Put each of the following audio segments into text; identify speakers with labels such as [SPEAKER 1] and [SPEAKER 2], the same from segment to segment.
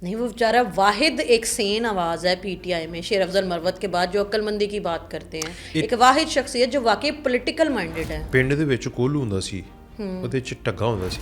[SPEAKER 1] نہیں، وہ بیچارہ واحد ایک سین آواز ہے پی ٹی آئی میں، شیر افضل مروت کے بعد جو عقل مندی کی بات کرتے ہیں، ایک واحد شخصیت جو واقعی پولیٹیکل مائنڈڈ ہے.
[SPEAKER 2] ਪਿੰਡ ਦੇ ਵਿੱਚ ਕੋਲੂ ਹੁੰਦਾ ਸੀ, ਉਹਦੇ 'ਚ ਟੱਗਾ ਹੁੰਦਾ ਸੀ,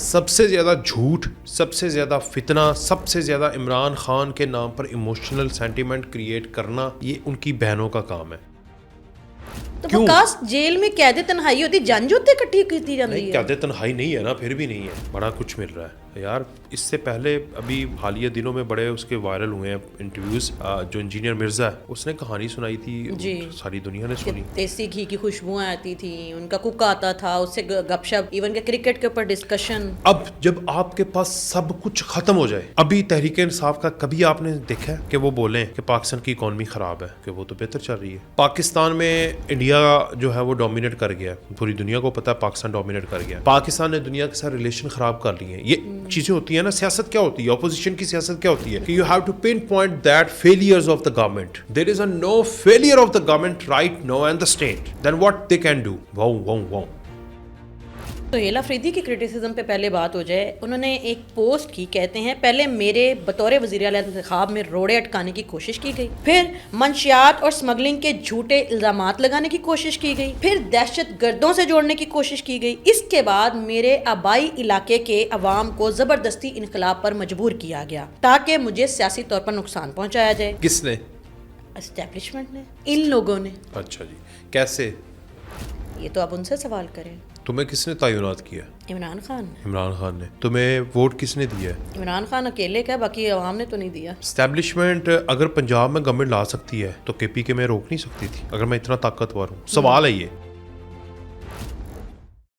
[SPEAKER 2] سب سے زیادہ جھوٹ، سب سے زیادہ فتنہ، سب سے زیادہ عمران خان کے نام پر ایموشنل سینٹیمنٹ کریٹ کرنا یہ ان کی بہنوں کا کام ہے.
[SPEAKER 1] تو وقاص جیل میں قید تنہائی ہوتی، جنج ہوتے کٹھی کی جاتی ہے.
[SPEAKER 2] قید تنہائی نہیں ہے نا، پھر بھی نہیں ہے، بڑا کچھ مل رہا ہے یار. اس سے پہلے ابھی حالیہ دنوں میں بڑے اس کے وائرل ہوئے ہیں انٹرویوز. جو انجینئر مرزا ہے اس نے کہانی سنائی تھی، ساری دنیا نے سنی.
[SPEAKER 1] دیسی گھی کی خوشبوئیں آتی تھیں، ان کا کوک آتا تھا، اس سے گپ شپ، ایون کہ کرکٹ کے اوپر ڈسکشن.
[SPEAKER 2] اب جب آپ کے پاس سب کچھ ختم ہو جائے، ابھی تحریک انصاف کا کبھی آپ نے دیکھا ہے کہ وہ بولیں کہ پاکستان کی اکانومی خراب ہے؟ کہ وہ تو بہتر چل رہی ہے. پاکستان میں انڈیا جو ہے وہ ڈومینیٹ کر گیا، پوری دنیا کو پتا ہے پاکستان ڈومینیٹ کر گیا. پاکستان نے دنیا کے ساتھ ریلیشن خراب کر لی ہیں. یہ چیزیں ہوتی ہیں نا. سیاست کیا ہوتی ہے؟ اپوزیشن کی سیاست کیا ہوتی ہے؟ کہ you have to pin point that failures of the government. There is a no failure of the government right now and the state, then what they can do. Wow wow wow.
[SPEAKER 1] تو ہیلا فریدی کی criticism پہ پہلے بات ہو جائے. انہوں نے ایک پوسٹ کی، کہتے ہیں پہلے میرے بطور وزیر اعلیٰ انتخاب میں روڑے اٹکانے کی کوشش کی گئی، پھر منشیات اور سمگلنگ کے جھوٹے الزامات لگانے کی کوشش کی گئی، پھر دہشت گردوں سے جوڑنے کی کوشش کی گئی. اس کے بعد میرے آبائی علاقے کے عوام کو زبردستی انقلاب پر مجبور کیا گیا تاکہ مجھے سیاسی طور پر نقصان پہنچایا جائے.
[SPEAKER 2] کس نے؟
[SPEAKER 1] اسٹیبلشمنٹ نے، ان لوگوں نے.
[SPEAKER 2] اچھا جی، کیسے؟
[SPEAKER 1] یہ تو آپ ان سے سوال کریں.
[SPEAKER 2] تمہیں کس نے تعینات کیا؟
[SPEAKER 1] عمران خان.
[SPEAKER 2] عمران خان نے. تمہیں ووٹ کس نے دیا ہے؟
[SPEAKER 1] عمران خان اکیلے کا، باقی عوام نے تو نہیں دیا.
[SPEAKER 2] اسٹیبلشمنٹ اگر پنجاب میں گورنمنٹ لا سکتی ہے تو KP کے میں روک نہیں سکتی تھی اگر میں اتنا طاقتور ہوں؟ سوال ہے یہ.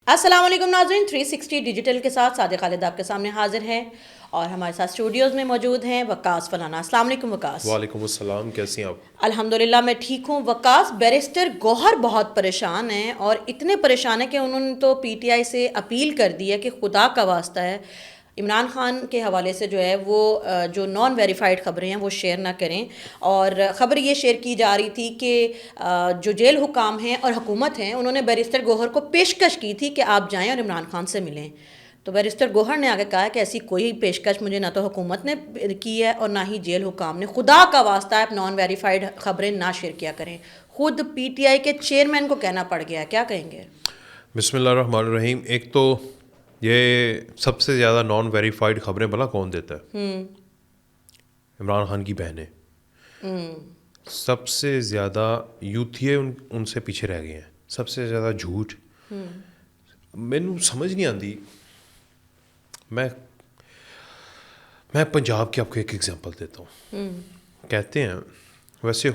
[SPEAKER 1] السلام علیکم ناظرین، 360 ڈیجیٹل کے ساتھ صادق خالد آپ کے سامنے حاضر ہیں، اور ہمارے ساتھ اسٹوڈیوز میں موجود ہیں وقاص فلانا. السلام علیکم وقاص.
[SPEAKER 2] وعلیکم السلام، کیسی ہیں آپ؟
[SPEAKER 1] الحمدللہ میں ٹھیک ہوں. وقاص، بیرسٹر گوہر بہت پریشان ہیں، اور اتنے پریشان ہیں کہ انہوں نے تو PTI سے اپیل کر دی ہے کہ خدا کا واسطہ ہے عمران خان کے حوالے سے جو ہے وہ جو نان ویریفائڈ خبریں ہیں وہ شیئر نہ کریں. اور خبر یہ شیئر کی جا رہی تھی کہ جو جیل حکام ہیں اور حکومت ہیں انہوں نے بیرسٹر گوہر کو پیشکش کی تھی کہ آپ جائیں اور عمران خان سے ملیں. تو بیرسٹر گوہر نے آگے کہا کہ ایسی کوئی پیشکش مجھے نہ تو حکومت نے کی ہے اور نہ ہی جیل حکام نے. خدا کا واسطہ آپ نان ویریفائڈ خبریں نہ شیئر کیا کریں. خود PTI کے چیئرمین کو کہنا پڑ گیا، کیا کہیں گے؟
[SPEAKER 2] بسم اللہ الرحمن الرحیم. ایک تو یہ سب سے زیادہ نان ویریفائڈ خبریں بھلا کون دیتا ہے؟ عمران خان کی بہنیں. سب سے زیادہ یوتھیے ان سے پیچھے رہ گئے ہیں. سب سے زیادہ جھوٹ. مینوں سمجھ نہیں آتی. میں پنجاب کی آپ کو ایک ایگزامپل دیتا ہوں. کہتے ہیں ویسے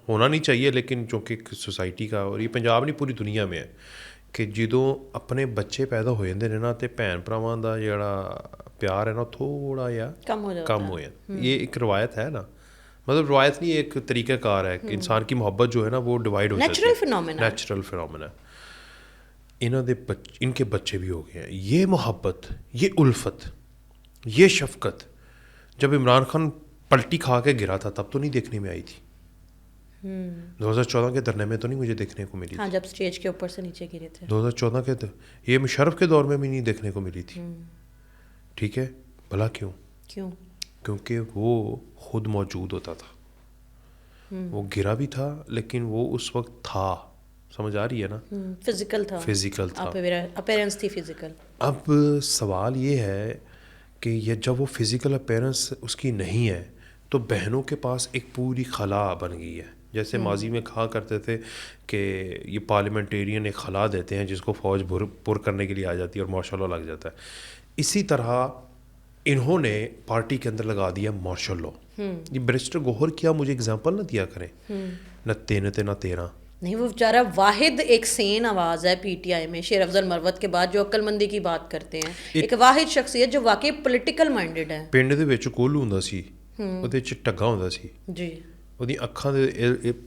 [SPEAKER 2] ہونا نہیں چاہیے لیکن چونکہ سوسائٹی کا، اور یہ پنجاب نہیں پوری دنیا میں ہے، کہ جدوں اپنے بچے پیدا ہو جاندے نے نا تے بھین بھراواں دا جڑا پیار ہے نا تھوڑا جہا کم ہو جاتا. یہ ایک روایت ہے نا، مطلب روایت نہیں، ایک طریقہ کار ہے کہ انسان کی محبت جو ہے نا وہ ڈیوائڈ ہو جاتی ہے. Natural phenomena. ان کے بچے بھی ہو گئے ہیں. یہ محبت، یہ الفت، یہ شفقت جب عمران خان پلٹی کھا کے گرا تھا تب تو نہیں دیکھنے میں آئی تھی. 2014 کے دھرنے میں تو نہیں مجھے دیکھنے کو ملی.
[SPEAKER 1] ہاں، جب سٹیج کے اوپر سے نیچے گرے تھے
[SPEAKER 2] 2014 کے یہ مشرف کے دور میں بھی نہیں دیکھنے کو ملی تھی. ٹھیک ہے، بھلا کیوں؟ کیونکہ وہ خود موجود ہوتا تھا. وہ گرا بھی تھا لیکن وہ اس وقت تھا. سمجھ آ رہی ہے نا؟
[SPEAKER 1] فزیکل تھا. اپیرنس تھی فزیکل.
[SPEAKER 2] اب سوال یہ ہے کہ یہ جب وہ فزیکل اپیرنس اس کی نہیں ہے تو بہنوں کے پاس ایک پوری خلا بن گئی ہے. جیسے ماضی میں کہا کرتے تھے کہ یہ پارلیمنٹیرین ایک خلا دیتے ہیں جس کو فوج پر کرنے کے لیے آ جاتی ہے اور مارشل لا لگ جاتا ہے. اسی طرح انہوں نے پارٹی کے اندر لگا دیا مارشل لا. یہ بیرسٹر گوہر کیا مجھے اگزامپل نہ دیا کریں، نہ 3 نہ 13.
[SPEAKER 1] نہیں، وہ بیچارہ واحد ایک سین آواز ہے PTI میں، شیر افضل مروت کے بعد جو عقل مندی کی بات کرتے ہیں، ایک واحد شخصیت جو واقعی پولیٹیکل مائنڈڈ ہے.
[SPEAKER 2] ਪਿੰਡ ਦੇ ਵਿੱਚ ਕੋਲੂ ਹੁੰਦਾ ਸੀ, ਉਹਦੇ 'ਚ ਟੱਗਾ ਹੁੰਦਾ ਸੀ
[SPEAKER 1] جی.
[SPEAKER 2] ਉਹਦੀ ਅੱਖਾਂ ਦੇ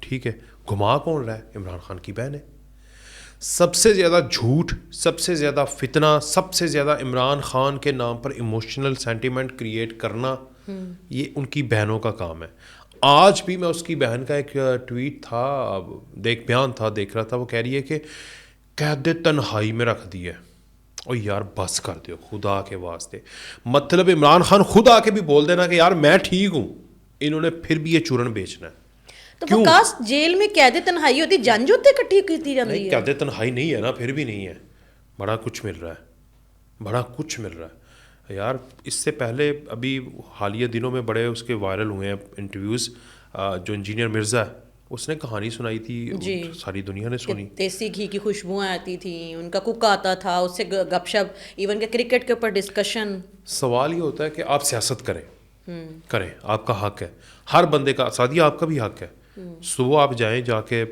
[SPEAKER 2] ٹھیک ہے. گھما کون رہا ہے؟ عمران خان کی بہن ہے. سب سے زیادہ جھوٹ، سب سے زیادہ فتنہ، سب سے زیادہ عمران خان کے نام پر ایموشنل سینٹیمنٹ کریٹ کرنا، یہ ان کی بہنوں کا کام ہے. آج بھی میں اس کی بہن کا ایک ٹویٹ تھا، بیان تھا، دیکھ رہا تھا. وہ کہہ رہی ہے کہ قید تنہائی میں رکھ دی ہے. اور یار بس کر دو خدا کے واسطے. مطلب عمران خان خود آ کے بھی بول دینا کہ یار میں ٹھیک ہوں، انہوں نے پھر بھی یہ چورن بیچنا ہے.
[SPEAKER 1] تو وکاس جیل میں قید تنہائی ہوتی، جنج ہوتے اکٹھی کی جاتی ہے.
[SPEAKER 2] قید تنہائی نہیں ہے نا، پھر بھی نہیں ہے. بڑا کچھ مل رہا ہے، بڑا کچھ مل رہا ہے یار. اس سے پہلے ابھی حالیہ دنوں میں بڑے اس کے وائرل ہوئے ہیں انٹرویوز. جو انجینئر مرزا ہے اس نے کہانی سنائی تھی، ساری دنیا نے سنی.
[SPEAKER 1] دیسی گھی کی خوشبوئیں آتی تھیں، ان کا کوک آتا تھا، اس سے گپ شپ، ایون کہ کرکٹ کے اوپر ڈسکشن.
[SPEAKER 2] سوال یہ ہوتا ہے کہ آپ سیاست کریں، آپ کا حق ہے، ہر بندے کا. سعدیہ آپ کا بھی حق ہے. صبح آپ جائیں، جا کے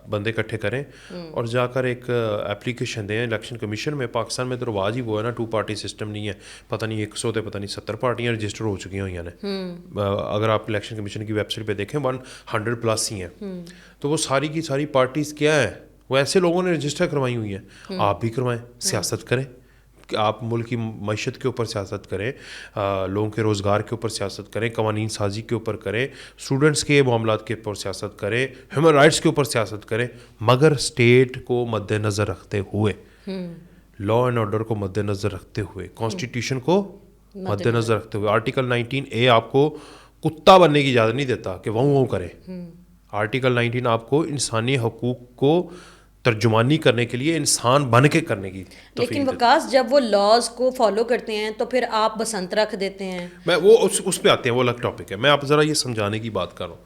[SPEAKER 2] بندے اکٹھے کریں اور جا کر ایک اپلیکیشن دیں الیکشن کمیشن میں. پاکستان میں تو رواج ہی وہ ہے نا، 2 پارٹی سسٹم نہیں ہے. پتہ نہیں 100 پتہ نہیں 70 پارٹیاں رجسٹر ہو چکی ہیں نے. اگر آپ الیکشن کمیشن کی ویب سائٹ پہ دیکھیں 100+ ہی ہیں. تو وہ ساری کی ساری پارٹیز کیا ہیں، وہ ایسے لوگوں نے رجسٹر کروائی ہوئی ہیں. آپ بھی کروائیں، سیاست کریں. آپ ملک کی معیشت کے اوپر سیاست کریں، لوگوں کے روزگار کے اوپر سیاست کریں، قوانین سازی کے اوپر کریں، اسٹوڈنٹس کے معاملات کے اوپر سیاست کریں، ہیومن رائٹس کے اوپر سیاست کریں، مگر اسٹیٹ کو مد نظر رکھتے ہوئے، لا اینڈ آرڈر کو مد نظر رکھتے ہوئے، کانسٹیٹیوشن کو مد نظر رکھتے ہوئے. آرٹیکل 19A آپ کو کتا بننے کی اجازت نہیں دیتا کہ وہ کریں. آرٹیکل 19 آپ کو انسانی حقوق کو ترجمانی کرنے کے لیے انسان بن کے کرنے کی.
[SPEAKER 1] لیکن وکاس جب وہ لاز کو فالو کرتے ہیں تو پھر آپ بسنت رکھ دیتے ہیں.
[SPEAKER 2] میں وہ اس پہ آتے ہیں، وہ الگ ٹاپک ہے. میں آپ ذرا یہ سمجھانے کی بات کر رہا ہوں.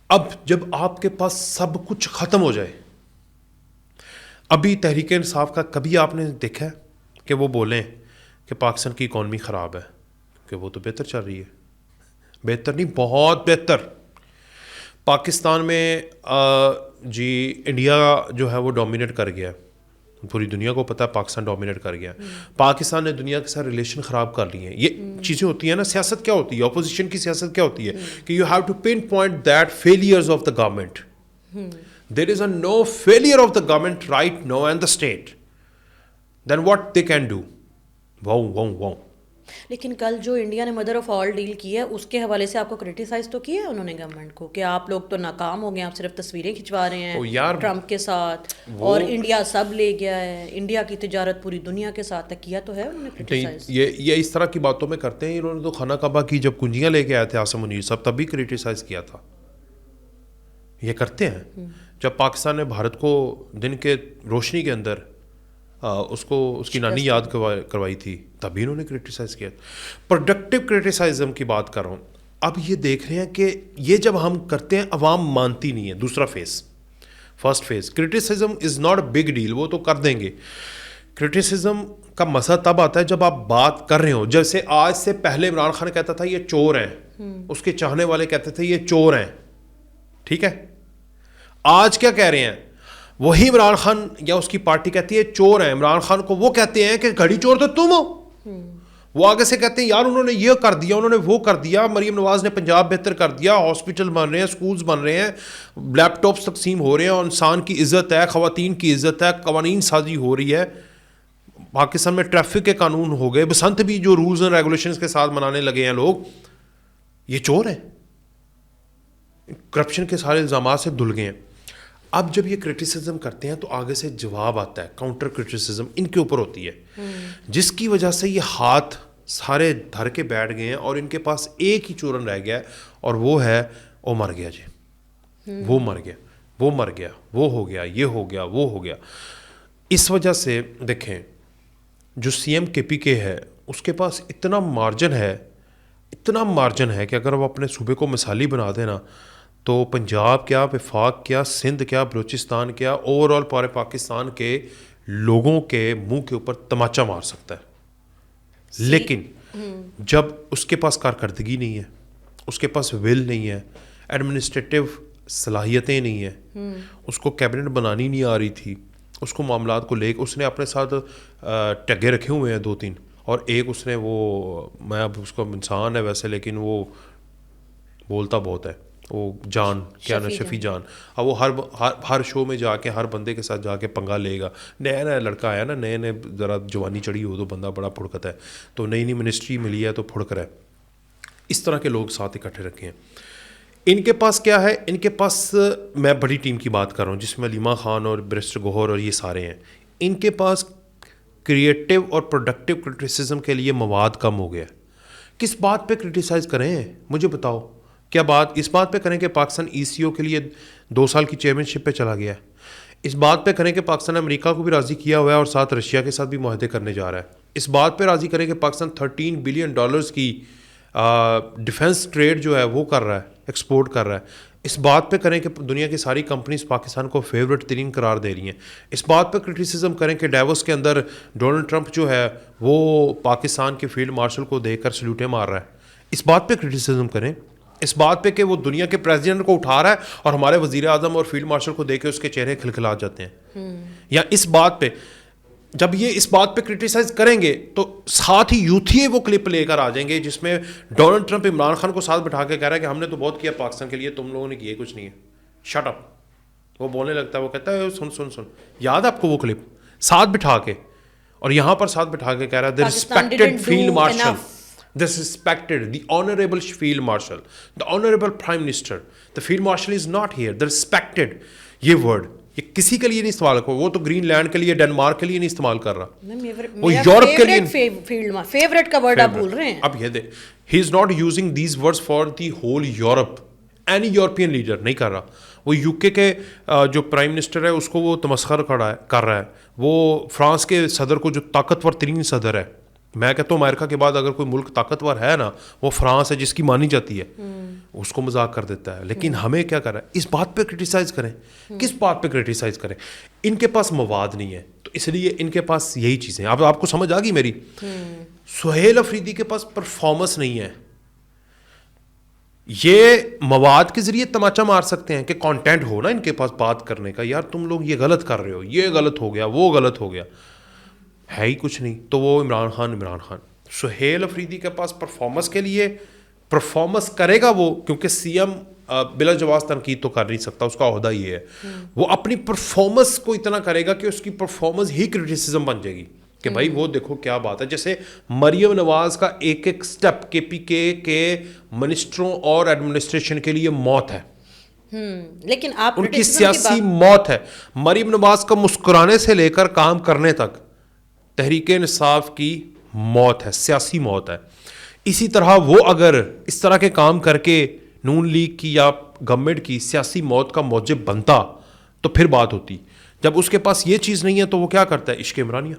[SPEAKER 2] اب جب آپ کے پاس سب کچھ ختم ہو جائے، ابھی تحریک انصاف کا کبھی آپ نے دیکھا ہے کہ وہ بولیں کہ پاکستان کی اکانومی خراب ہے؟ کہ وہ تو بہتر چل رہی ہے. بہتر نہیں، بہت بہتر. پاکستان میں جی انڈیا جو ہے وہ ڈومینیٹ کر گیا. پوری دنیا کو پتہ ہے پاکستان ڈومینیٹ کر گیا. پاکستان نے دنیا کے ساتھ ریلیشن خراب کر لی ہیں. یہ چیزیں ہوتی ہیں نا. سیاست کیا ہوتی ہے، اپوزیشن کی سیاست کیا ہوتی ہے کہ you have to pin point that failures of the government. There is a no failure of the government right now and the state, then what they can do. Wow.
[SPEAKER 1] لیکن کل جو انڈیا نے مدر آف آل ڈیل کی ہے اس کے حوالے سے آپ کو کرٹیسائز تو کیا ہے انہوں نے گورنمنٹ کو کہ آپ لوگ تو ناکام ہو گئے، آپ صرف تصویریں کھنچوا رہے ہیں ٹرمپ کے ساتھ، اور انڈیا سب لے گیا ہے، انڈیا کی تجارت پوری دنیا کے ساتھ. کیا تو ہے انہوں نے کرٹیسائز.
[SPEAKER 2] یہ اس طرح کی باتوں میں کرتے ہیں. انہوں نے تو خانہ کعبہ کی جب کنجیاں لے کے آئے تھے عاصم منیر صاحب تب بھی کرٹیسائز کیا تھا. یہ کرتے ہیں. جب پاکستان نے بھارت کو دن کے روشنی کے اندر اس کی نانی یاد کروائی تھی تبھی انہوں نے کرٹیسائز کیا. پروڈکٹیو کرٹیسائزم کی بات کر رہا ہوں. اب یہ دیکھ رہے ہیں کہ یہ جب ہم کرتے ہیں عوام مانتی نہیں ہے. دوسرا phase, first phase criticism is not a big deal, وہ تو کر دیں گے. کرٹیسزم کا مسئلہ تب آتا ہے جب آپ بات کر رہے ہو. جیسے آج سے پہلے عمران خان کہتا تھا یہ چور ہیں، اس کے چاہنے والے کہتے تھے یہ چور ہیں. ٹھیک ہے، آج کیا کہہ رہے ہیں؟ وہی عمران خان یا اس کی پارٹی کہتی ہے چور ہیں. عمران خان کو وہ کہتے ہیں کہ گھڑی چور تو تم ہو. وہ آگے سے کہتے ہیں یار انہوں نے یہ کر دیا، انہوں نے وہ کر دیا، مریم نواز نے پنجاب بہتر کر دیا، ہاسپٹل بن رہے ہیں، سکولز بن رہے ہیں، لیپ ٹاپس تقسیم ہو رہے ہیں، اور انسان کی عزت ہے، خواتین کی عزت ہے، قوانین سازی ہو رہی ہے. پاکستان میں ٹریفک کے قانون ہو گئے، بسنت بھی جو رولز اینڈ ریگولیشنز کے ساتھ منانے لگے ہیں لوگ. یہ چور ہیں، کرپشن کے سارے الزامات سے دھل گئے ہیں. اب جب یہ کرٹیسزم کرتے ہیں تو آگے سے جواب آتا ہے، کاؤنٹر کرٹیسزم ان کے اوپر ہوتی ہے، جس کی وجہ سے یہ ہاتھ سارے دھر کے بیٹھ گئے ہیں اور ان کے پاس ایک ہی چورن رہ گیا ہے، اور وہ ہے وہ مر گیا جی، وہ مر گیا، وہ مر گیا، وہ ہو گیا، یہ ہو گیا، وہ ہو گیا. اس وجہ سے دیکھیں جو سی ایم کے پی کے ہے اس کے پاس اتنا مارجن ہے کہ اگر وہ اپنے صوبے کو مثالی بنا دے نا تو پنجاب کیا، وفاق کیا، سندھ کیا، بلوچستان کیا، اوور آل پورے پاکستان کے لوگوں کے منہ کے اوپر تماچا مار سکتا ہے. لیکن جب اس کے پاس کارکردگی نہیں ہے، اس کے پاس ول نہیں ہے، ایڈمنسٹریٹو صلاحیتیں نہیں ہیں، اس کو کیبنٹ بنانی نہیں آ رہی تھی، اس کو معاملات کو لے کے اس نے اپنے ساتھ ٹگے رکھے ہوئے ہیں 2-3، اور ایک اس نے وہ، میں اب اس کو انسان ہے ویسے لیکن وہ بولتا بہت ہے، وہ جان کیا نا شفیع جان. اب وہ ہر شو میں جا کے ہر بندے کے ساتھ جا کے پنگا لے گا. نیا لڑکا آیا نا, نئے ذرا جوانی چڑھی ہو تو بندہ بڑا پھڑکتا ہے, تو نئی منسٹری ملی ہے تو پھڑک رہا ہے. اس طرح کے لوگ ساتھ اکٹھے رکھے ہیں. ان کے پاس کیا ہے, ان کے پاس میں بڑی ٹیم کی بات کر رہا ہوں جس میں علیمہ خان اور بیرسٹر گوہر اور یہ سارے ہیں. ان کے پاس کریٹو اور پروڈکٹیو کرٹیسزم کے لیے مواد کم ہو گیا. کس بات پہ کرٹیسائز کریں مجھے بتاؤ. کیا بات اس بات پہ کریں کہ پاکستان ای سی او کے لیے 2 سال کی چیئرمین شپ پہ چلا گیا ہے. اس بات پہ کریں کہ پاکستان امریکہ کو بھی راضی کیا ہوا ہے اور ساتھ رشیا کے ساتھ بھی معاہدے کرنے جا رہا ہے. اس بات پہ راضی کریں کہ پاکستان $13 بلین کی ڈیفنس ٹریڈ جو ہے وہ کر رہا ہے, ایکسپورٹ کر رہا ہے. اس بات پہ کریں کہ دنیا کی ساری کمپنیز پاکستان کو فیوریٹ ترین قرار دے رہی ہیں. اس بات پہ کرٹیسزم کریں کہ ڈیوس کے اندر ڈونلڈ ٹرمپ جو ہے وہ پاکستان کے فیلڈ مارشل کو دیکھ کر سلیوٹیں مار رہا ہے. اس بات پہ کرٹیسزم کریں. اس بات پہ کہ وہ دنیا کے پریزیڈنٹ کو اٹھا رہا ہے اور ہمارے وزیر اعظم اور فیلڈ مارشل کو دیکھ کے اس کے چہرے کھلکھلا جاتے ہیں. یا اس بات پہ جب یہ اس بات پہ کرٹیسائز کریں گے تو ساتھ ہی یوتھی وہ کلپ لے کر آ جائیں گے جس میں ڈونلڈ ٹرمپ عمران خان کو ساتھ بٹھا کے کہہ رہا ہے کہ ہم نے تو بہت کیا پاکستان کے لیے, تم لوگوں نے کیے کچھ نہیں ہے, شٹ اپ. وہ بولنے لگتا ہے, وہ کہتا ہے سن سن سن. یاد آپ کو وہ کلپ ساتھ بٹھا کے, اور یہاں پر ساتھ بٹھا کے کہہ رہا ہے the respected field marshal, this respected the honorable field marshal, the honorable prime minister, the field marshal is not here, the respected. یہ ورڈ یہ کسی کے لیے نہیں استعمال کر, وہ تو گرین لینڈ کے لیے ڈنمارک کے لیے نہیں استعمال کر رہا, وہ یورپ کے لیے
[SPEAKER 1] فیورٹ کا ورڈ آپ بول رہے ہیں.
[SPEAKER 2] اب یہ they he is not using these words for the whole Europe. Any European leader نہیں کر رہا. وہ یو کے جو پرائم منسٹر ہے اس کو وہ تمسخر کر رہا ہے. وہ فرانس کے صدر کو جو طاقتور ترین صدر ہے, میں کہتا ہوں امریکہ کے بعد اگر کوئی ملک طاقتور ہے نا وہ فرانس ہے جس کی مانی جاتی ہے, اس کو مذاق کر دیتا ہے. لیکن ہمیں کیا کر رہا ہے, اس بات پہ کرٹیسائز کریں. کس بات پہ کرٹیسائز کریں؟ ان کے پاس مواد نہیں ہے تو اس لیے ان کے پاس یہی چیزیں. اب آپ کو سمجھ آ گئی میری. سہیل افریدی کے پاس پرفارمنس نہیں ہے. یہ مواد کے ذریعے تماچا مار سکتے ہیں کہ کانٹینٹ ہو نا ان کے پاس بات کرنے کا, یار تم لوگ یہ غلط کر رہے ہو, یہ غلط ہو گیا, وہ غلط ہو گیا, ہے ہی کچھ نہیں. تو وہ عمران خان. سہیل افریدی کے پاس پرفارمنس کے لیے پرفارمنس کرے گا وہ, کیونکہ سی ایم بلا جواز تنقید تو کر نہیں سکتا, اس کا عہدہ یہ ہے. وہ اپنی پرفارمنس کو اتنا کرے گا کہ اس کی پرفارمنس ہی کرٹیسزم بن جائے گی کہ بھائی وہ دیکھو کیا بات ہے. جیسے مریم نواز کا ایک ایک سٹیپ کے پی کے منسٹروں اور ایڈمنسٹریشن کے لیے موت ہے,
[SPEAKER 1] لیکن آپ
[SPEAKER 2] ان کی سیاسی موت ہے. مریم نواز کا مسکرانے سے لے کر کام کرنے تک تحریک انصاف کی موت ہے, سیاسی موت ہے. اسی طرح وہ اگر اس طرح کے کام کر کے نون لیگ کی یا گورنمنٹ کی سیاسی موت کا موجب بنتا تو پھر بات ہوتی. جب اس کے پاس یہ چیز نہیں ہے تو وہ کیا کرتا ہے, عشق عمرانیہ.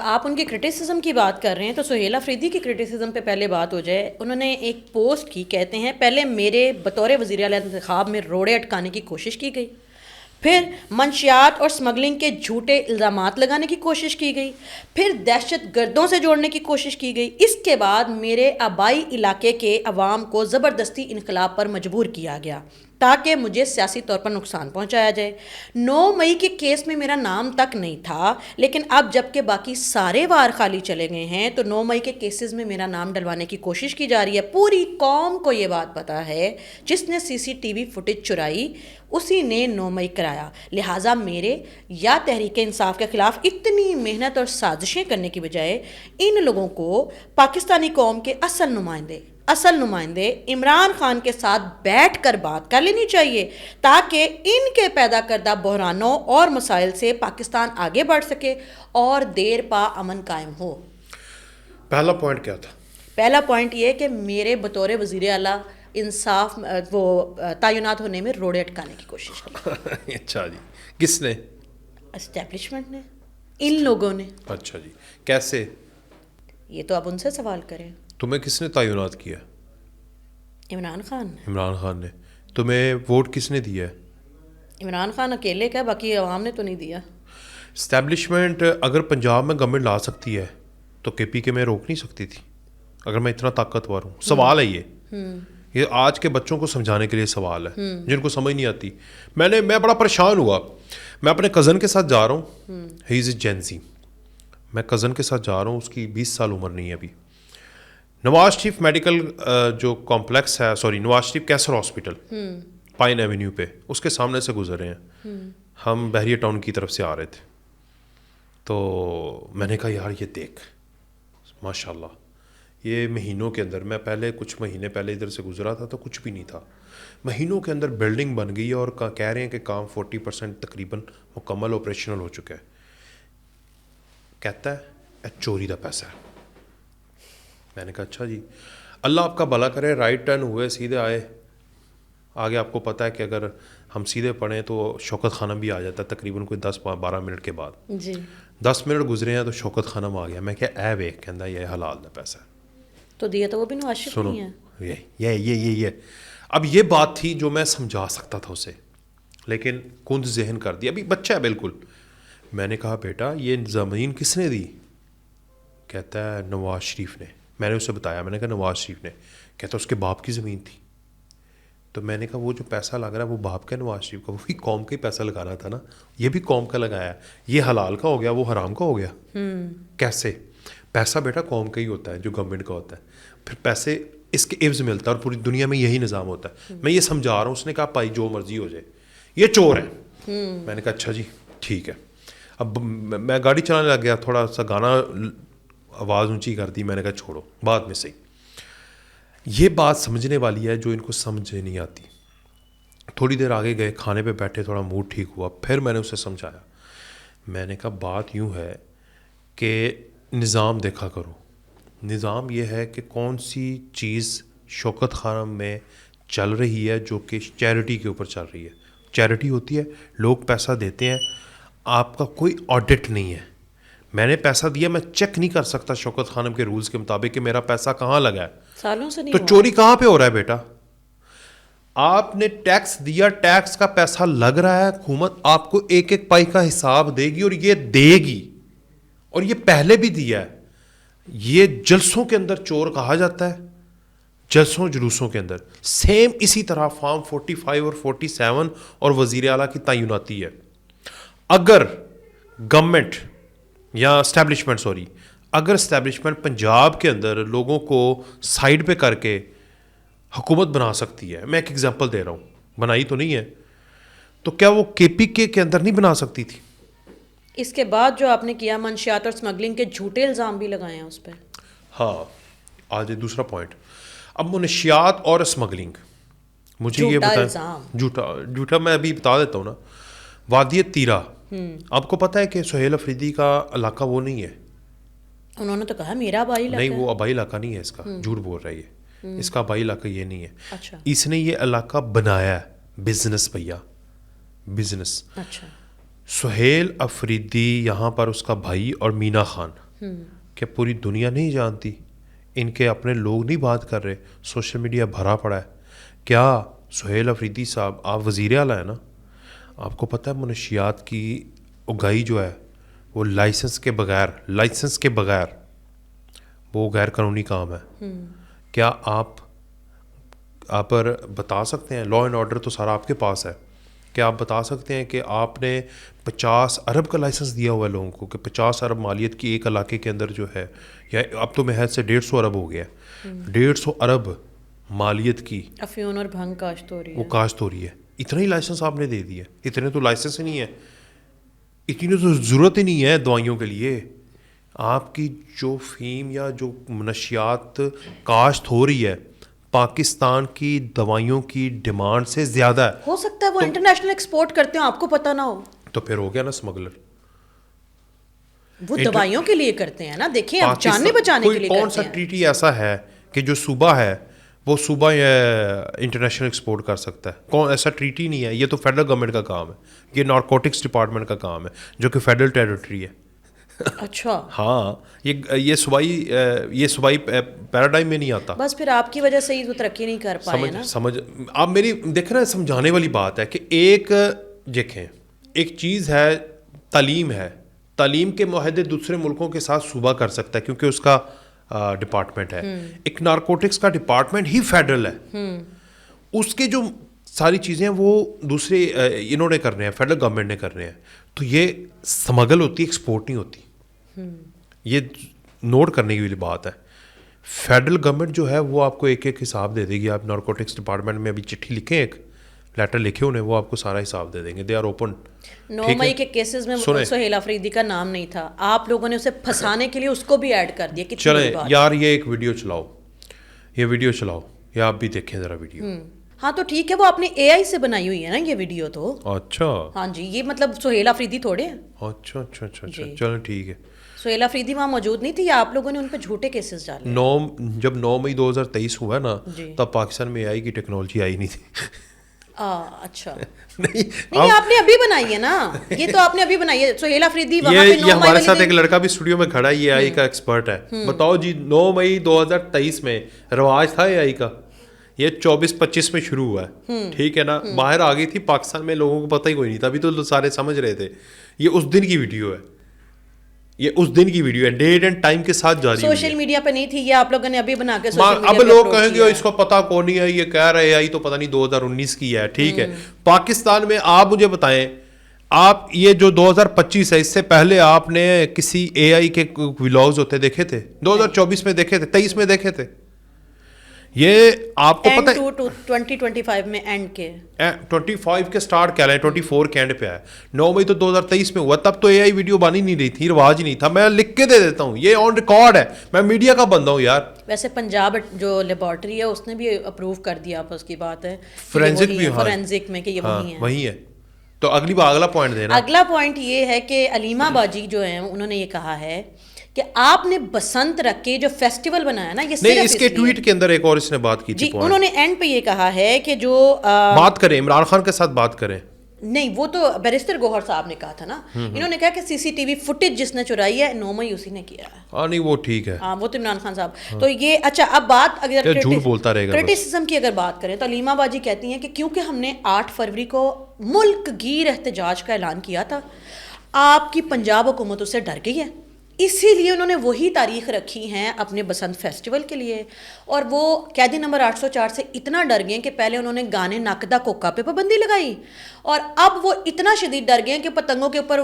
[SPEAKER 1] آپ ان کی کرٹیسزم کی بات کر رہے ہیں تو سہیل افریدی کی کرٹیسزم پہ پہلے بات ہو جائے. انہوں نے ایک پوسٹ کی, کہتے ہیں پہلے میرے بطور وزیر اعلیٰ انتخاب میں روڑے اٹکانے کی کوشش کی گئی, پھر منشیات اور اسمگلنگ کے جھوٹے الزامات لگانے کی کوشش کی گئی, پھر دہشت گردوں سے جوڑنے کی کوشش کی گئی, اس کے بعد میرے آبائی علاقے کے عوام کو زبردستی انقلاب پر مجبور کیا گیا تاکہ مجھے سیاسی طور پر نقصان پہنچایا جائے. 9 مئی کے کیس میں میرا نام تک نہیں تھا, لیکن اب جب کہ باقی سارے وار خالی چلے گئے ہیں تو 9 مئی کے کیسز میں میرا نام ڈلوانے کی کوشش کی جا رہی ہے. پوری قوم کو یہ بات پتہ ہے, جس نے CCTV فوٹیج چرائی اسی نے 9 مئی کرایا. لہٰذا میرے یا تحریک انصاف کے خلاف اتنی محنت اور سازشیں کرنے کی بجائے ان لوگوں کو پاکستانی قوم کے اصل نمائندے عمران خان کے ساتھ بیٹھ کر بات کر لینی چاہیے تاکہ ان کے پیدا کردہ بحرانوں اور مسائل سے پاکستان آگے بڑھ سکے اور دیر پا امن قائم ہو.
[SPEAKER 2] پہلا پوائنٹ کیا تھا؟
[SPEAKER 1] پہلا پوائنٹ یہ کہ میرے بطور وزیر اعلیٰ انصاف وہ تعینات ہونے میں روڑے اٹکانے کی کوشش کی.
[SPEAKER 2] اچھا جی, کس نے؟
[SPEAKER 1] اسٹیبلشمنٹ نے, ان لوگوں نے.
[SPEAKER 2] اچھا جی, کیسے؟
[SPEAKER 1] یہ تو اب ان سے سوال کریں.
[SPEAKER 2] تمہیں کس نے تعینات کیا؟
[SPEAKER 1] عمران خان.
[SPEAKER 2] عمران خان نے. تمہیں ووٹ کس نے دیا ہے؟
[SPEAKER 1] عمران خان اکیلے کا, باقی عوام نے تو نہیں دیا.
[SPEAKER 2] اسٹیبلشمنٹ اگر پنجاب میں گورنمنٹ لا سکتی ہے تو KPK میں روک نہیں سکتی تھی اگر میں اتنا طاقتور ہوں. سوال ہے یہ آج کے بچوں کو سمجھانے کے لیے سوال ہے جن کو سمجھ نہیں آتی. میں بڑا پریشان ہوا. میں اپنے کزن کے ساتھ جا رہا ہوں, ہی از اے جین زی. میں کزن کے ساتھ جا رہا ہوں, اس کی 20 سال عمر نہیں ہے ابھی. نواز شریف میڈیکل جو کمپلیکس ہے، sorry Nawaz Sharif cancer hospital pine avenue پہ، اس کے سامنے سے گزرے ہیں. ہم بحریہ ٹاؤن کی طرف سے آ رہے تھے، تو میں نے کہا یار یہ دیکھ ماشاء اللہ، یہ مہینوں کے اندر، میں پہلے کچھ مہینے پہلے ادھر سے گزرا تھا تو کچھ بھی نہیں تھا، مہینوں کے اندر بلڈنگ بن گئی ہے اور کہہ رہے ہیں کہ کام 40% تقریباً مکمل آپریشنل ہو چکا ہے. کہتا ہے چوری دا پیسہ ہے. میں نے کہا اچھا جی، اللہ آپ کا بھلا کرے. رائٹ ٹرن ہوئے، سیدھے آئے. آگے آپ کو پتہ ہے کہ اگر ہم سیدھے پڑھیں تو شوکت خانم بھی آ جاتا ہے تقریباً کوئی 10-12 منٹ کے بعد.
[SPEAKER 1] جی
[SPEAKER 2] 10 منٹ گزرے ہیں تو شوکت خانم آ گیا. میں کہا اے ویک، کہندا یہ حلال دا پیسہ ہے.
[SPEAKER 1] تو دیا تو وہ بھی نواز شریف نہیں ہے.
[SPEAKER 2] یہ اب یہ بات تھی جو میں سمجھا سکتا تھا اسے، لیکن کند ذہن کر دیا. ابھی بچہ ہے بالکل. میں نے کہا بیٹا یہ زمین کس نے دی؟ کہتا ہے نواز شریف نے. میں نے اسے بتایا، میں نے کہا نواز شریف نے. کہتا اس کے باپ کی زمین تھی. تو میں نے کہا وہ جو پیسہ لگ رہا ہے وہ باپ کا نواز شریف کا، وہ بھی قوم کا ہی پیسہ لگانا تھا نا. یہ بھی قوم کا لگایا، یہ حلال کا ہو گیا، وہ حرام کا ہو گیا. کیسے؟ پیسہ بیٹا قوم کا ہی ہوتا ہے جو گورنمنٹ کا ہوتا ہے. پھر پیسے اس کے عوض ملتا ہے، اور پوری دنیا میں یہی نظام ہوتا ہے. میں یہ سمجھا رہا ہوں. اس نے کہا بھائی جو مرضی ہو جائے، یہ چور ہے. میں نے کہا اچھا جی ٹھیک ہے. اب میں گاڑی چلانے لگ گیا، تھوڑا سا گانا آواز اونچی کر دی. میں نے کہا چھوڑو بعد میں صحیح. یہ بات سمجھنے والی ہے جو ان کو سمجھ نہیں آتی. تھوڑی دیر آگے گئے، کھانے پہ بیٹھے، تھوڑا موڈ ٹھیک ہوا. پھر میں نے اسے سمجھایا. میں نے کہا بات یوں ہے کہ نظام دیکھا کرو. نظام یہ ہے کہ کون سی چیز شوکت خانم میں چل رہی ہے جو کہ چیریٹی کے اوپر چل رہی ہے. چیریٹی ہوتی ہے، لوگ پیسہ دیتے ہیں، آپ کا کوئی آڈٹ نہیں ہے. میں نے پیسہ دیا، میں چیک نہیں کر سکتا شوکت خانم کے رولز کے مطابق کہ میرا پیسہ کہاں لگا ہے.
[SPEAKER 1] سالوں سے نہیں
[SPEAKER 2] تو
[SPEAKER 1] ہوا.
[SPEAKER 2] چوری کہاں پہ ہو رہا ہے بیٹا؟ آپ نے ٹیکس دیا، ٹیکس کا پیسہ لگ رہا ہے. حکومت آپ کو ایک ایک پائی کا حساب دے گی، اور یہ دے گی، اور یہ پہلے بھی دیا ہے. یہ جلسوں کے اندر چور کہا جاتا ہے، جلسوں جلوسوں کے اندر. سیم اسی طرح فارم 45 اور 47 اور وزیر اعلیٰ کی تعیناتی ہے. اگر گورنمنٹ یا اسٹیبلشمنٹ اگر اسٹیبلشمنٹ پنجاب کے اندر لوگوں کو سائڈ پہ کر کے حکومت بنا سکتی ہے، میں ایک ایگزامپل دے رہا ہوں، بنائی تو نہیں ہے، تو کیا وہ کے پی کے اندر نہیں بنا سکتی تھی؟
[SPEAKER 1] اس کے بعد جو آپ نے کیا منشیات اور اسمگلنگ کے جھوٹے الزام بھی لگائے ہیں اس پہ.
[SPEAKER 2] ہاں آج دوسرا پوائنٹ. اب منشیات اور اسمگلنگ، مجھے یہ بتائیں. جھوٹا میں ابھی بتا دیتا ہوں نا. وادی تیرا، آپ کو پتہ ہے کہ سہیل افریدی کا علاقہ وہ نہیں ہے.
[SPEAKER 1] انہوں نے تو کہا میرا آبائی علاقہ
[SPEAKER 2] نہیں، وہ آبائی علاقہ نہیں ہے اس کا. جھوٹ بول رہا ہے. اس کا آبائی علاقہ یہ نہیں ہے.
[SPEAKER 1] اچھا.
[SPEAKER 2] اس نے یہ علاقہ بنایا ہے. بزنس بھیا، بزنس.
[SPEAKER 1] اچھا.
[SPEAKER 2] سہیل افریدی یہاں پر اس کا بھائی اور مینا خان، کہ پوری دنیا نہیں جانتی، ان کے اپنے لوگ نہیں بات کر رہے، سوشل میڈیا بھرا پڑا ہے. کیا سہیل افریدی صاحب، آپ وزیر اعلیٰ ہیں نا، آپ کو پتہ ہے منشیات کی اگائی جو ہے وہ لائسنس کے بغیر وہ غیر قانونی کام ہے. کیا آپ پر بتا سکتے ہیں، لا اینڈ آرڈر تو سارا آپ کے پاس ہے، کیا آپ بتا سکتے ہیں کہ آپ نے 50 ارب کا لائسنس دیا ہوا ہے لوگوں کو، کہ 50 ارب مالیت کی ایک علاقے کے اندر جو ہے، یا اب تو محض سے 150 ارب ہو گیا، 150 ارب مالیت کی
[SPEAKER 1] افیون اور بھنگ کاشت ہو رہی ہے.
[SPEAKER 2] وہ کاشت ہو رہی ہے. اتنا ہی لائسنس آپ نے دے دیا. اتنے تو لائسنس ہی نہیں ہے، اتنی تو ضرورت ہی نہیں ہے دوائیوں کے لیے. آپ کی جو فیم یا جو منشیات کاشت ہو رہی ہے پاکستان کی دوائیوں کی ڈیمانڈ سے زیادہ ہے.
[SPEAKER 1] ہو سکتا ہے وہ انٹرنیشنل ایکسپورٹ کرتے ہیں، آپ کو پتہ نہ ہو.
[SPEAKER 2] تو پھر ہو گیا نا اسمگلر.
[SPEAKER 1] وہ دوائیوں کے لیے کرتے ہیں نا. دیکھیں اب جاننے بچانے کے لیے
[SPEAKER 2] کون سا ٹریٹی ایسا ہے کہ جو صوبہ ہے وہ صوبہ انٹرنیشنل ایکسپورٹ کر سکتا ہے؟ کون ایسا ٹریٹی نہیں ہے. یہ تو فیڈرل گورنمنٹ کا کام ہے، یہ نارکوٹکس ڈپارٹمنٹ کا کام ہے جو کہ فیڈرل ٹیریٹری ہے.
[SPEAKER 1] اچھا.
[SPEAKER 2] ہاں، یہ صوبائی پیراڈائم میں نہیں آتا.
[SPEAKER 1] بس پھر آپ کی وجہ سے ہی وہ ترقی نہیں کر پائے نا.
[SPEAKER 2] سمجھ آپ میری دیکھ رہے ہیں، سمجھانے والی بات ہے کہ ایک دیکھیں، ایک چیز ہے تعلیم ہے. تعلیم کے معاہدے دوسرے ملکوں کے ساتھ صوبہ کر سکتا ہے کیونکہ اس کا ڈپارٹمنٹ ہے. ایک نارکوٹکس کا ڈپارٹمنٹ ہی فیڈرل ہے. اس کے جو ساری چیزیں وہ دوسرے انہوں نے کرنے ہیں، فیڈرل گورنمنٹ نے کرنے ہیں. تو یہ سمگل ہوتی ہے، ایکسپورٹ نہیں ہوتی. یہ نوٹ کرنے کی بات ہے. فیڈرل گورنمنٹ جو ہے وہ آپ کو ایک ایک حساب دے دے گی. آپ نارکوٹکس ڈپارٹمنٹ میں ابھی چٹھی لکھیں, ایک لیٹر لکھے انہیں, وہ آپ کو سارا حساب دے دیں گے. They are open.
[SPEAKER 1] 9 مئی کے کیسز میں سہیل آفریدی کا نام نہیں تھا, آپ لوگوں نے اسے پھنسانے کے لیے اس کو بھی ایڈ کر دیا.
[SPEAKER 2] چلیں یار یہ ایک ویڈیو چلاؤ, یہ ویڈیو چلاؤ, یہ آپ بھی دیکھیں ذرا ویڈیو.
[SPEAKER 1] ہاں تو ٹھیک ہے, وہ آپ نے اے آئی سے بنائی ہوئی ہے نا یہ ویڈیو تو.
[SPEAKER 2] اچھا
[SPEAKER 1] ہاں جی, یہ مطلب سہیل آفریدی تھوڑے ہیں.
[SPEAKER 2] اچھا اچھا اچھا اچھا, چلو ٹھیک ہے.
[SPEAKER 1] سہیل آفریدی وہاں موجود نہیں تھی یا آپ لوگوں نے ان پہ جھوٹے کیسز ڈالے؟
[SPEAKER 2] جب 9 مئی 2023 ہوا نا تب پاکستان میں اے آئی کی ٹیکنالوجی آئی نہیں تھی.
[SPEAKER 1] اچھا نہیں آپ نے ابھی بنائی ہے نا, یہ تو آپ نے ابھی بنائی ہے. سہیل آفریدی وہاں پہ 9 مئی
[SPEAKER 2] ہمارے ساتھ ایک لڑکا بھی اسٹوڈیو میں کھڑا ہے, یہ اے آئی کا ایکسپرٹ ہے. بتاؤ جی 9 مئی 2023 میں رواج تھا اے آئی کا, یہ 24-25 میں شروع ہوا ہے, ٹھیک ہے نا. باہر آ گئی تھی پاکستان میں, لوگوں کو پتہ ہی کوئی نہیں تھا, ابھی تو سارے سمجھ رہے تھے. یہ اس دن کی ویڈیو ہے, یہ اس دن کی ویڈیو ہے, ڈیٹ اینڈ ٹائم کے ساتھ جاری ہوئی ہے.
[SPEAKER 1] سوشل میڈیا پہ نہیں تھی, یہ آپ لوگوں نے ابھی بنا کے سوشل میڈیا
[SPEAKER 2] اب لوگ کہیں گے اس کو پتا کون نہیں ہے, یہ کہہ رہے ہیں تو پتہ نہیں 2019 کی ہے. ٹھیک ہے, پاکستان میں آپ مجھے بتائیں, آپ یہ جو 2025 ہے اس سے پہلے آپ نے کسی اے آئی کے ولاگز ہوتے دیکھے تھے؟ 2024 میں دیکھے تھے, 23 میں دیکھے تھے؟ یہ آپ کو پتہ ہے
[SPEAKER 1] 2025 میں اینڈ کے
[SPEAKER 2] 25 کے سٹارٹ کیا ہے, 24 کے اینڈ پہ ہے. 9 مئی تو 2023 میں ہوا, تب تو اے آئی ویڈیو بانی نہیں رہی تھی, رواج نہیں تھا. میں لکھ کے دے دیتا ہوں, یہ آن ریکارڈ ہے, میں میڈیا کا بندہ ہوں یار.
[SPEAKER 1] ویسے پنجاب جو لیبارٹری ہے اس نے بھی اپروو کر دیا, آپ اس کی بات ہے
[SPEAKER 2] فورینزک بھی,
[SPEAKER 1] فورینزک میں کہ یہ
[SPEAKER 2] وہی ہے. تو اگلا پوائنٹ دینا.
[SPEAKER 1] اگلا پوائنٹ یہ ہے کہ علیمہ باجی جو ہیں انہوں نے یہ کہا ہے کہ آپ نے بسنت رکھ کے جو فیسٹیول بنایا نا, یہ
[SPEAKER 2] نہیں, اس کے ٹویٹ کے اندر ایک اور اس نے بات کی تھی.
[SPEAKER 1] انہوں نے اینڈ پہ یہ کہا ہے کہ جو
[SPEAKER 2] بات کریں عمران خان کے ساتھ بات کریں.
[SPEAKER 1] نہیں, وہ تو بیرسٹر گوہر صاحب نے کہا تھا نا, انہوں نے کہا کہ سی سی ٹی وی فوٹیج جس نے چرائی ہے 9 مئی اسی نے کیا ہے.
[SPEAKER 2] ہاں نہیں وہ ٹھیک ہے,
[SPEAKER 1] ہاں وہ تو عمران خان صاحب. تو یہ اچھا, اب بات اگر
[SPEAKER 2] جھوٹ بولتا رہے گا
[SPEAKER 1] کرٹیسزم کی اگر بات کریں تو علیمہ باجی کہتی ہیں کہ کیونکہ ہم نے 8 فروری کو ملک گیر احتجاج کا اعلان کیا تھا, آپ کی پنجاب حکومت اس سے ڈر گئی ہے, اسی لیے انہوں نے وہی تاریخ رکھی ہیں اپنے بسنت فیسٹیول کے لیے. اور وہ قیدی نمبر 804 سے اتنا ڈر گئے کہ پہلے انہوں نے گانے ناکدہ کوکا پہ پابندی لگائی, اور اب وہ اتنا شدید ڈر گئے کہ پتنگوں کے اوپر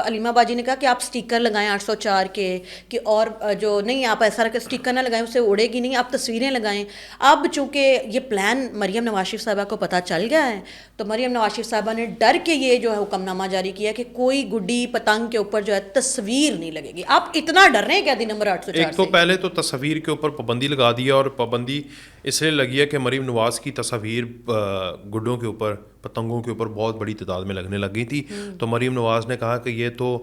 [SPEAKER 1] علیمہ باجی نے کہا کہ آپ سٹیکر لگائیں 804 کے, کہ اور جو نہیں آپ ایسا کہ سٹیکر نہ لگائیں, اسے اڑے گی نہیں, آپ تصویریں لگائیں. اب چونکہ یہ پلان مریم نواز شریف صاحبہ کو پتہ چل گیا ہے, تو مریم نواز شریف صاحبہ نے ڈر کے یہ جو ہے حکم نامہ جاری کیا کہ کوئی گڈی پتنگ کے اوپر جو ہے تصویر نہیں لگے گی. آپ اتنا ڈر رہے ہیں قیدی نمبر 804 سے.
[SPEAKER 2] ایک تو پہلے تو تصاویر کے اوپر پابندی لگا دیا, اور پابندی اس لیے لگی ہے کہ مریم نواز کی تصاویر گڈوں کے اوپر, پتنگوں کے اوپر بہت بڑی تعداد میں لگنے لگ گئی تھی. تو مریم نواز نے کہا کہ یہ تو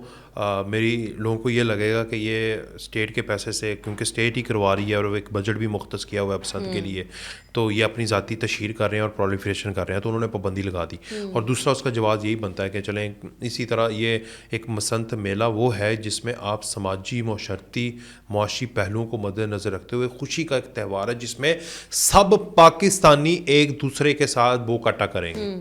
[SPEAKER 2] میری لوگوں کو یہ لگے گا کہ یہ اسٹیٹ کے پیسے سے, کیونکہ اسٹیٹ ہی کروا رہی ہے اور وہ ایک بجٹ بھی مختص کیا ہوا ہے پسند کے لیے, تو یہ اپنی ذاتی تشہیر کر رہے ہیں اور پرولیفریشن کر رہے ہیں, تو انہوں نے پابندی لگا دی. اور دوسرا اس کا جواز یہی بنتا ہے کہ چلیں اسی طرح یہ ایک بسنت میلہ وہ ہے جس میں آپ سماجی معاشرتی معاشی پہلوؤں کو مد نظر رکھتے ہوئے خوشی کا ایک تہوار ہے جس میں سب پاکستانی ایک دوسرے کے ساتھ بو کاٹا کریں گے.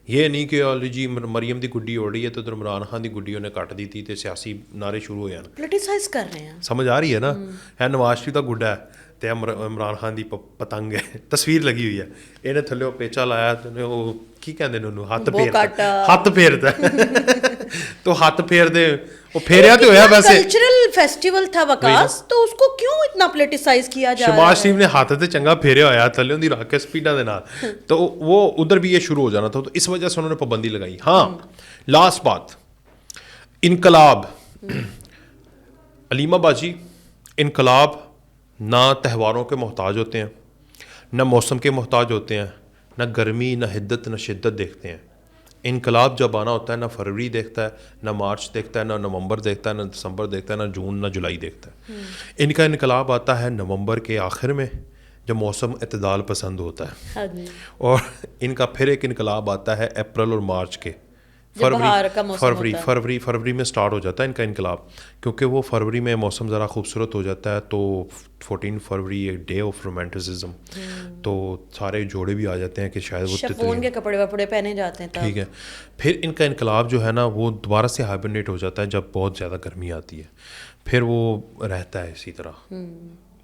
[SPEAKER 2] یہ نہیں کہ جی مریم دی گڈی اڑ رہی ہے تو ادھر عمران خان دی گڈی انہیں کٹ دی تھی تو سیاسی نعرے شروع ہو جانا,
[SPEAKER 1] پولیٹیسائز کر رہے ہیں.
[SPEAKER 2] سمجھ آ رہی ہے نا, ہے نواز شریف کا گڈا ہے تے عمران خان دی پتنگ ہے, تصویر لگی ہوئی ہے, انہیں تھلے پیچا لایا تو وہ کی کہندے نے انہوں ہاتھ پھیرتا تو ہاتھ پھیر دے, وہ پھیریا تو ہوا ویسے
[SPEAKER 1] کلچرل فیسٹیول تھا وکاس, تو اس کو کیوں اتنا پولیٹیسائز کیا جا رہا ہے؟
[SPEAKER 2] شہباز شریف نے ہاتھ تے چنگا پھیریا ہوا تھلے ان دی رکھ کے سپیڈاں دے نال, تو وہ ادھر بھی یہ شروع ہو جانا تھا, تو اس وجہ سے انہوں نے پابندی لگائی. ہاں لاسٹ بات, انقلاب. علیمہ باجی, انقلاب نہ تہواروں کے محتاج ہوتے ہیں, نہ موسم کے محتاج ہوتے ہیں, نہ گرمی نہ حدت نہ شدت دیکھتے ہیں. انقلاب جب آنا ہوتا ہے نہ فروری دیکھتا ہے, نہ مارچ دیکھتا ہے, نہ نومبر دیکھتا ہے, نہ دسمبر دیکھتا ہے, نہ جون نہ جولائی دیکھتا ہے. ان کا انقلاب آتا ہے نومبر کے آخر میں جب موسم اعتدال پسند ہوتا ہے, اور ان کا پھر ایک انقلاب آتا ہے اپریل اور مارچ کے, فروری میں سٹارٹ ہو جاتا ہے ان کا انقلاب, کیونکہ وہ فروری میں موسم ذرا خوبصورت ہو جاتا ہے. تو 14 فروری ایک ڈے آف رومانٹسزم, تو سارے جوڑے بھی آ جاتے ہیں کہ شاید وہ
[SPEAKER 1] شفون کے کپڑے وپڑے پہنے جاتے ہیں.
[SPEAKER 2] ٹھیک ہے, پھر ان کا انقلاب جو ہے نا وہ دوبارہ سے ہائبرنیٹ ہو جاتا ہے جب بہت زیادہ گرمی آتی ہے, پھر وہ رہتا ہے اسی طرح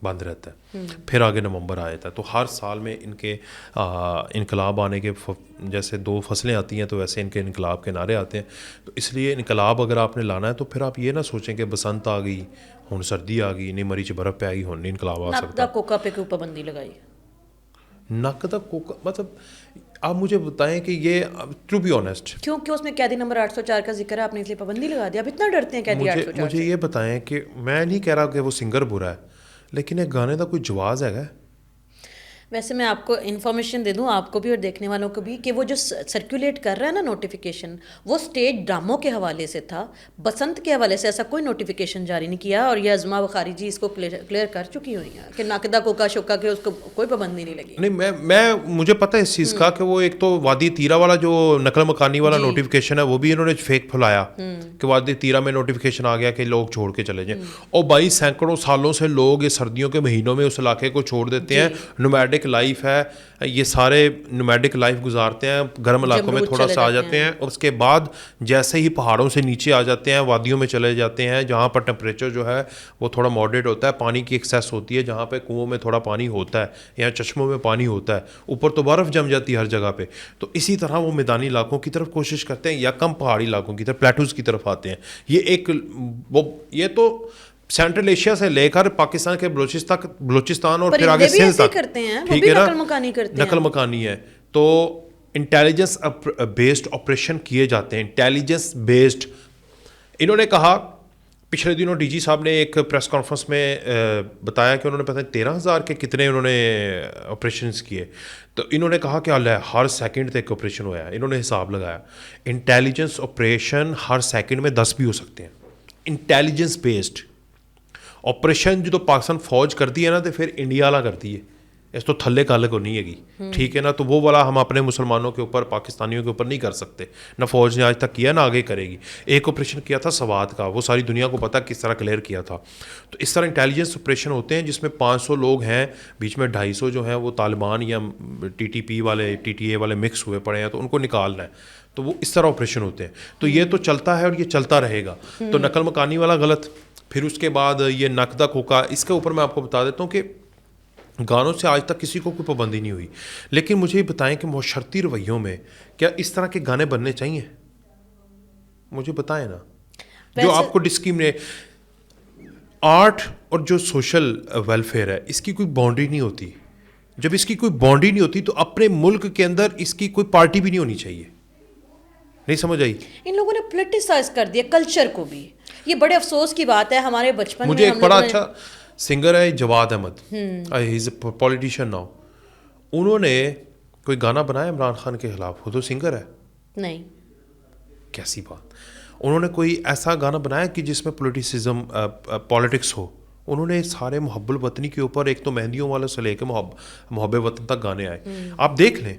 [SPEAKER 2] بند رہتا ہے, پھر آگے نومبر آ جاتا ہے. تو ہر سال میں ان کے انقلاب آنے کے جیسے 2 فصلیں آتی ہیں تو ویسے ان کے انقلاب کے نعرے آتے ہیں. تو اس لیے انقلاب اگر آپ نے لانا ہے تو پھر آپ یہ نہ سوچیں کہ بسنت آ گئی ہن سردی آ گئی, نہیں مری 'چ برف پی گئی ہن نہیں انقلاب آ
[SPEAKER 1] نقدہ
[SPEAKER 2] سکتا.
[SPEAKER 1] کوکا پہ کیوں پابندی لگائی؟
[SPEAKER 2] نقدہ کوکا مطلب آپ مجھے بتائیں کہ یہ ٹو بی آنیسٹ
[SPEAKER 1] کیونکہ اس میں قیدی نمبر 804 کا ذکر ہے, آپ نے اس لیے پابندی لگا دیا. اب اتنا ڈرتے ہیں قیدی 804
[SPEAKER 2] مجھے
[SPEAKER 1] سے.
[SPEAKER 2] یہ بتائیں کہ میں نہیں کہہ رہا کہ وہ سنگر برا ہے, لیکن ایک گانے کا کوئی جواز ہے.
[SPEAKER 1] ویسے میں آپ کو انفارمیشن دے دوں, آپ کو بھی اور دیکھنے والوں کو بھی, کہ وہ جو سرکولیٹ کر رہا ہے نا نوٹیفیکیشن, وہ اسٹیج ڈراموں کے حوالے سے تھا. بسنت کے حوالے سے ایسا کوئی نوٹیفیکیشن جاری نہیں کیا, اور یہ ازما بخاری جی اس کو کلیئر کر چکی ہوئی ہیں کہ ناقدہ کوکا شوکا کے اس کو کوئی پابندی نہیں لگی.
[SPEAKER 2] نہیں میں مجھے پتہ ہے اس چیز کا کہ وہ ایک تو وادی تیرا والا جو نقل مکانی والا نوٹیفیکیشن ہے وہ بھی انہوں نے فیک پھیلایا کہ وادی تیرا میں نوٹیفیکیشن آ گیا کہ لوگ چھوڑ کے چلے جائیں. اور 22 سینکڑوں سالوں سے لوگ یہ سردیوں کے مہینوں میں اس علاقے کو چھوڑ دیتے ہیں. نومیڈک لائف ہے, یہ سارے نومیڈک لائف گزارتے ہیں, گرم علاقوں میں تھوڑا سا آ جاتے ہیں, اور اس کے بعد جیسے ہی پہاڑوں سے نیچے آ جاتے ہیں وادیوں میں چلے جاتے ہیں جہاں پر ٹمپریچر جو ہے وہ تھوڑا ماڈریٹ ہوتا ہے, پانی کی ایکسیس ہوتی ہے, جہاں پہ کنووں میں تھوڑا پانی ہوتا ہے یا چشموں میں پانی ہوتا ہے, اوپر تو برف جم جاتی ہے ہر جگہ پہ. تو اسی طرح وہ میدانی علاقوں کی طرف کوشش کرتے ہیں یا کم پہاڑی علاقوں کی طرف, پلیٹوز کی طرف آتے ہیں. یہ تو سینٹرل ایشیا سے لے کر پاکستان کے بلوچستان اور پھر آگے سندھ تک ٹھیک ہے نا, نقل مکانی ہے. تو انٹیلیجنس بیسڈ آپریشن کیے جاتے ہیں, انٹیلیجنس بیسڈ. انہوں نے کہا پچھلے دنوں ڈی جی صاحب نے ایک پریس کانفرنس میں بتایا کہ انہوں نے پتہ ہے 13,000 کے کتنے انہوں نے آپریشنس کیے. تو انہوں نے کہا کہ ہر سیکنڈ تے ایک آپریشن ہوا ہے. انہوں نے حساب لگایا انٹیلیجنس آپریشن ہر سیکنڈ میں 10 بھی ہو سکتے ہیں. انٹیلیجنس بیسڈ آپریشن جو پاکستان فوج کرتی ہے نا, تو پھر انڈیا والا کرتی ہے, اس تو تھلے کال کو نہیں ہے گی, ٹھیک ہے نا. تو وہ والا ہم اپنے مسلمانوں کے اوپر, پاکستانیوں کے اوپر نہیں کر سکتے, نہ فوج نے آج تک کیا نہ آگے کرے گی. ایک آپریشن کیا تھا سوات کا, وہ ساری دنیا کو پتہ کس طرح کلیئر کیا تھا. تو اس طرح انٹیلیجنس آپریشن ہوتے ہیں جس میں 500 لوگ ہیں, بیچ میں 250 جو ہیں وہ طالبان یا ٹی ٹی پی والے ٹی ٹی اے والے مکس ہوئے پڑے ہیں, تو ان کو نکالنا ہے. تو وہ اس طرح آپریشن ہوتے ہیں. تو یہ تو چلتا ہے اور یہ چلتا رہے گا. تو نقل مکانی والا غلط. پھر اس کے بعد یہ نقدہ کوکا, اس کے اوپر میں آپ کو بتا دیتا ہوں کہ گانوں سے آج تک کسی کو کوئی پابندی نہیں ہوئی. لیکن مجھے یہ بتائیں کہ معاشرتی رویوں میں کیا اس طرح کے گانے بننے چاہیے؟ مجھے بتائیں نا. جو آپ کو ڈسکریمنیٹ آرٹ اور جو سوشل ویلفیئر ہے, اس کی کوئی باؤنڈری نہیں ہوتی. جب اس کی کوئی باؤنڈری نہیں ہوتی تو اپنے ملک کے اندر اس کی کوئی پارٹی بھی نہیں ہونی چاہیے. نہیں سمجھ آئی؟
[SPEAKER 1] ان لوگوں نے پولیٹیسائز کر دیا کلچر کو بھی. یہ بڑے افسوس کی بات ہے. ہمارے بچپن میں
[SPEAKER 2] مجھے ایک بڑا اچھا سنگر ہے جواد احمد, ہی از اے پولیٹیشین ناؤ. انہوں نے کوئی گانا بنایا عمران خان کے خلاف, وہ تو سنگر ہے
[SPEAKER 1] نہیں.
[SPEAKER 2] کیسی بات. انہوں نے کوئی ایسا گانا بنایا کہ جس میں پولیٹکس ہو. انہوں نے سارے محب الوطنی کے اوپر, ایک تو مہندیوں والے سے لے کے محب وطن تک گانے آئے. آپ دیکھ لیں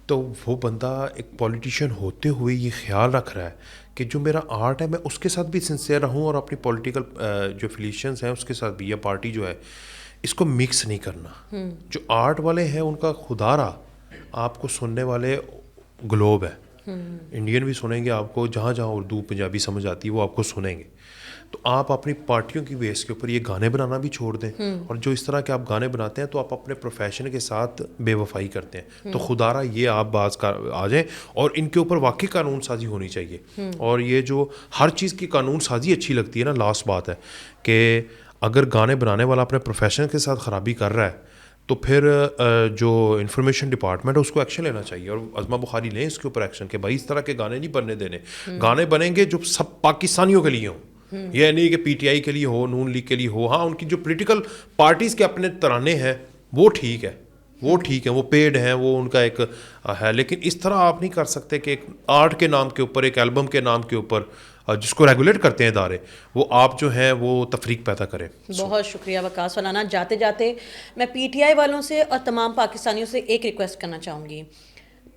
[SPEAKER 2] تو وہ بندہ ایک پولیٹیشین ہوتے ہوئے یہ خیال رکھ رہا ہے کہ جو میرا آرٹ ہے میں اس کے ساتھ بھی سنسیئر رہوں, اور اپنی پولیٹیکل جو افیلیشنز ہیں اس کے ساتھ بھی, یا پارٹی جو ہے اس کو مکس نہیں کرنا. جو آرٹ والے ہیں ان کا خدا را آپ کو سننے والے گلوب ہے, انڈین بھی سنیں گے آپ کو, جہاں جہاں اردو پنجابی سمجھ آتی ہے وہ آپ کو سنیں گے. تو آپ اپنی پارٹیوں کی بیس کے اوپر یہ گانے بنانا بھی چھوڑ دیں, اور جو اس طرح کے آپ گانے بناتے ہیں تو آپ اپنے پروفیشن کے ساتھ بے وفائی کرتے ہیں. تو خدا را یہ آپ باز آ جائیں, اور ان کے اوپر واقعی قانون سازی ہونی چاہیے. اور یہ جو ہر چیز کی قانون سازی اچھی لگتی ہے نا, لاسٹ بات ہے کہ اگر گانے بنانے والا اپنے پروفیشن کے ساتھ خرابی کر رہا ہے تو پھر جو انفارمیشن ڈپارٹمنٹ ہے اس کو ایکشن لینا چاہیے, اور ازما بخاری لیں اس کے اوپر ایکشن کہ بھائی اس طرح کے گانے نہیں بننے دینے. گانے بنیں گے جو سب پاکستانیوں کے لیے ہوں, یہ نہیں کہ پی ٹی آئی کے لیے ہو, نون لیگ کے لیے ہو. ہاں ان کی جو پولیٹیکل پارٹیز کے اپنے ترانے ہیں وہ ٹھیک ہے, وہ پیڈ ہیں, وہ ان کا ایک ہے. لیکن اس طرح آپ نہیں کر سکتے کہ ایک آرٹ کے نام کے اوپر, ایک البم کے نام کے اوپر جس کو ریگولیٹ کرتے ہیں ادارے, وہ آپ جو ہیں وہ تفریق پیدا کریں.
[SPEAKER 1] بہت شکریہ وقاص فلانا. جاتے جاتے میں پی ٹی آئی والوں سے اور تمام پاکستانیوں سے ایک ریکویسٹ کرنا چاہوں گی.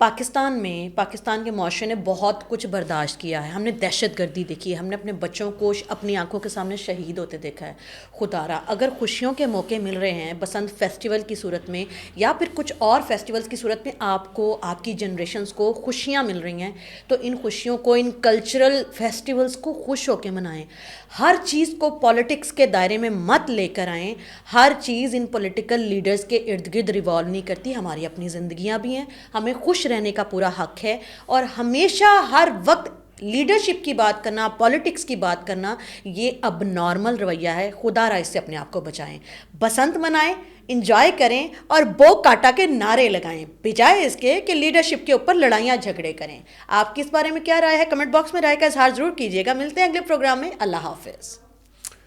[SPEAKER 1] پاکستان کے معاشرے نے بہت کچھ برداشت کیا ہے. ہم نے دہشت گردی دیکھی ہے, ہم نے اپنے بچوں کو اپنی آنکھوں کے سامنے شہید ہوتے دیکھا ہے. خدا را اگر خوشیوں کے موقع مل رہے ہیں بسنت فیسٹیول کی صورت میں یا پھر کچھ اور فیسٹیولز کی صورت میں, آپ کو آپ کی جنریشنز کو خوشیاں مل رہی ہیں, تو ان خوشیوں کو, ان کلچرل فیسٹیولز کو خوش ہو کے منائیں. ہر چیز کو پولیٹکس کے دائرے میں مت لے کر آئیں. ہر چیز ان پولیٹیکل لیڈرز کے ارد گرد ریوالو نہیں کرتی. ہماری اپنی زندگیاں بھی ہیں, ہمیں خوش رہنے کا پورا حق ہے. اور ہمیشہ ہر وقت لیڈرشپ کی بات کرنا, پولیٹکس کی بات کرنا, یہ اب نارمل رویہ ہے. خدا را اس سے اپنے آپ کو بچائیں. بسنت منائیں, انجوائے کریں اور بو کاٹا کے نعرے لگائیں, بجائے اس کے کہ لیڈرشپ کے اوپر لڑائیاں جھگڑے کریں. آپ کی اس بارے میں کیا رائے ہے؟ کمنٹ باکس میں رائے کا اظہار ضرور کیجیے گا. ملتے ہیں اگلے پروگرام میں. اللہ حافظ.